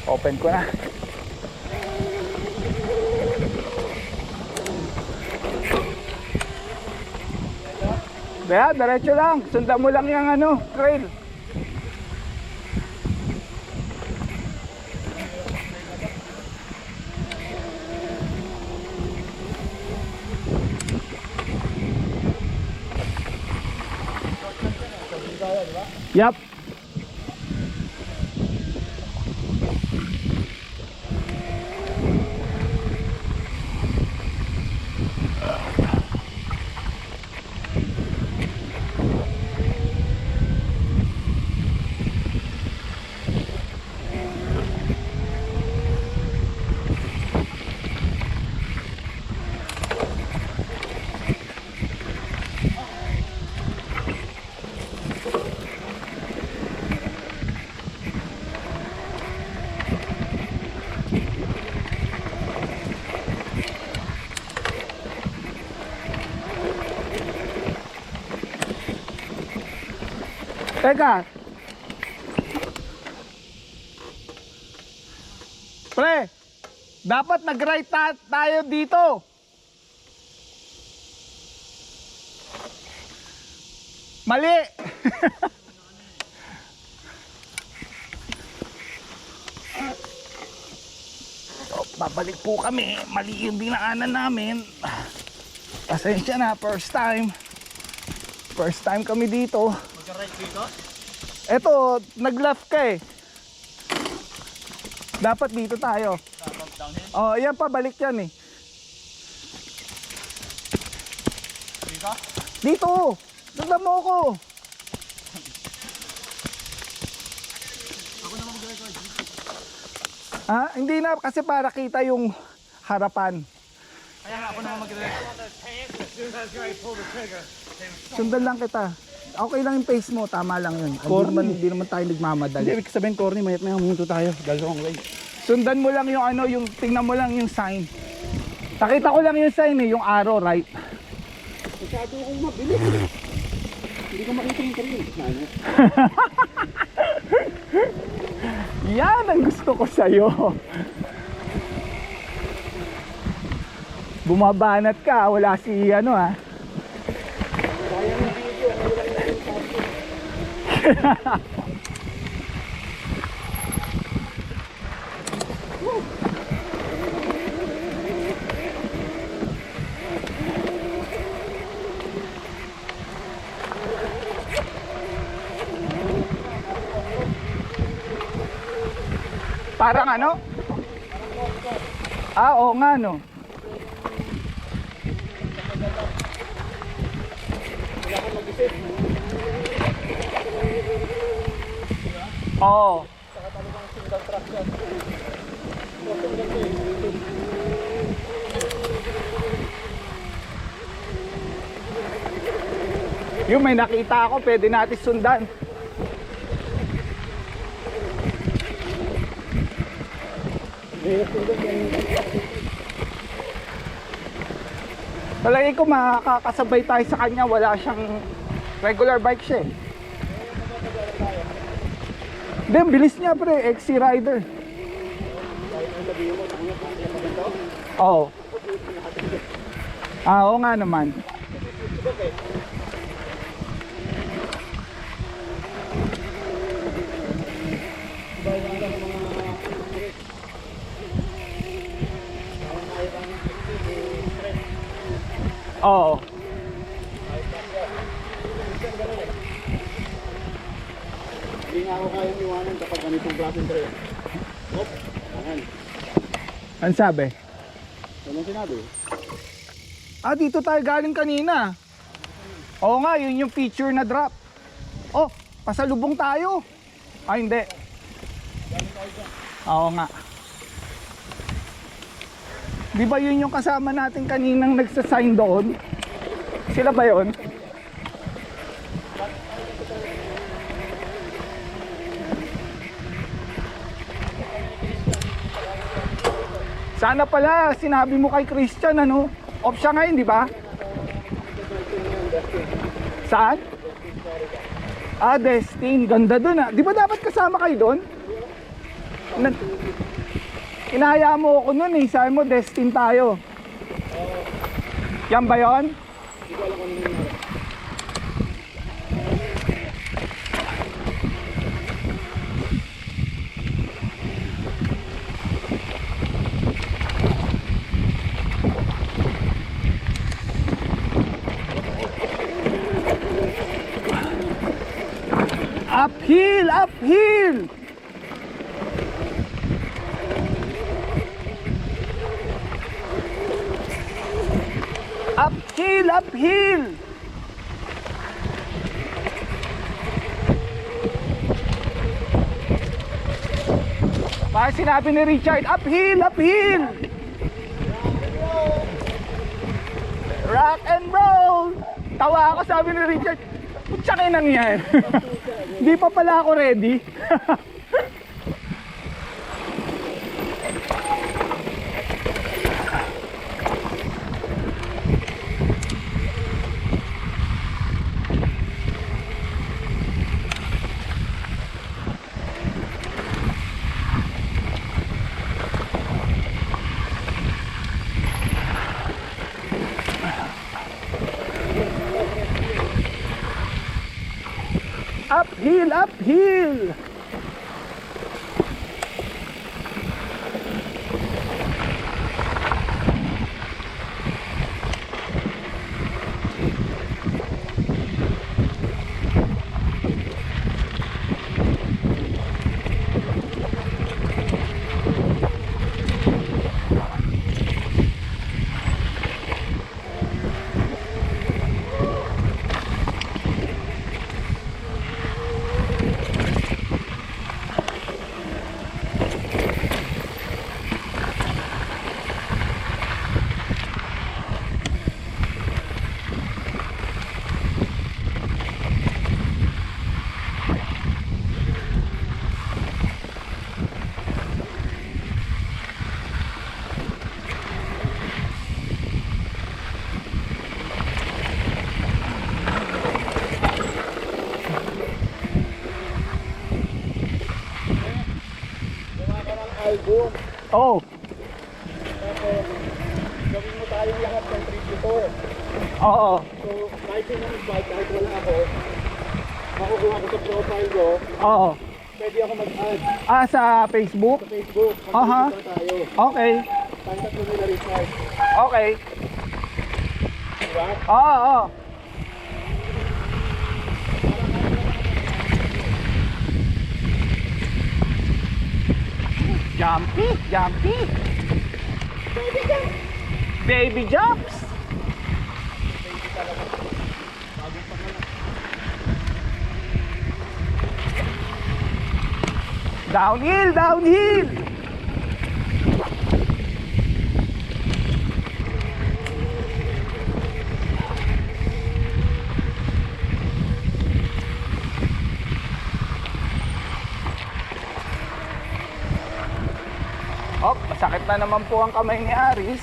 Open ko na. Kaya, diretso lang. Sundan mo lang yung ano, trail. Yup. Teka. Pre, dapat nag-right tayo dito. Mali. Babalik po kami. Mali yung dinaanan namin. Pasensya na, first time. First time kami dito. Mag-right dito? Eto, nag-left ka eh. Dapat dito tayo. Dapat downhill? Oh, yan pa, balik yan eh. Dito? Dito! Sundan mo ako! Ako naman mag-record. Ha? Hindi na, kasi para kita yung harapan. Kaya nga ako naman mag-record. Sundan lang kita. Okay lang yung pace mo, tama lang yun. Hindi naman tayo nagmamadali. Hindi, ibig sabihin, corny, mayat may humunto tayo. Dahil wrong way. Sundan mo lang yung ano, yung tingnan mo lang yung sign. Nakita ko lang yung sign eh, yung arrow, right? Masyado akong mabilis. Hindi ko makita yung trail. Yan ang gusto ko sa'yo. Bumabanat ka, wala si ano ha. Parang ano? Oo nga no. Oo. Yung may nakita ako, pwede natin sundan. Palagi ko makakasabay tayo sa kanya, wala siyang regular bike siya eh. Hindi, bilis niya pre, XC Rider. Oo. Oo nga naman. Oo. Hindi nga ako kayang iwanan kapag ganitong klaseng trail. Hop, ayan. Ano sabi? Ano sinabi? Ah, dito tayo galing kanina. Oo nga, yun yung feature na drop. Oh, pasalubong tayo. Ah, hindi. Oo nga. Di ba yun yung kasama natin kaninang nagsasign doon? Sila ba yun? Sana pala sinabi mo kay Christian ano, off siya ngayon, di ba? Saan? Ah, Destin, ganda dun ah. Di ba dapat kasama kayo doon? Na- Inaya mo ako nun eh. Sabi mo, destined tayo. Yan ba yun? Hindi ko alam kung ano nangyari. Uphill! Uphill! Uphill! Uphill! Parang sinabi ni Richard, uphill! Uphill! Rock and roll! Tawa ako, sabi ni Richard, putsakin nang yan. Di pa pala ako ready. Uphill! Uphill! Album. Oh, Tapos, gawin mo tayong lahat ng tributor. oo. So, kahit yung mag-bike, kahit wala ako, makukuha ko sa profile ko, Oo. pwede ako mag-add Sa Facebook? sa Facebook. Aha. Mag-tributor tayo. Okay. Contact mo nila Richard. Okay. Diba? Oo. Jumpy, jumpy. Baby jumps. Downhill, downhill. Masakit na naman po ang kamay ni Aris.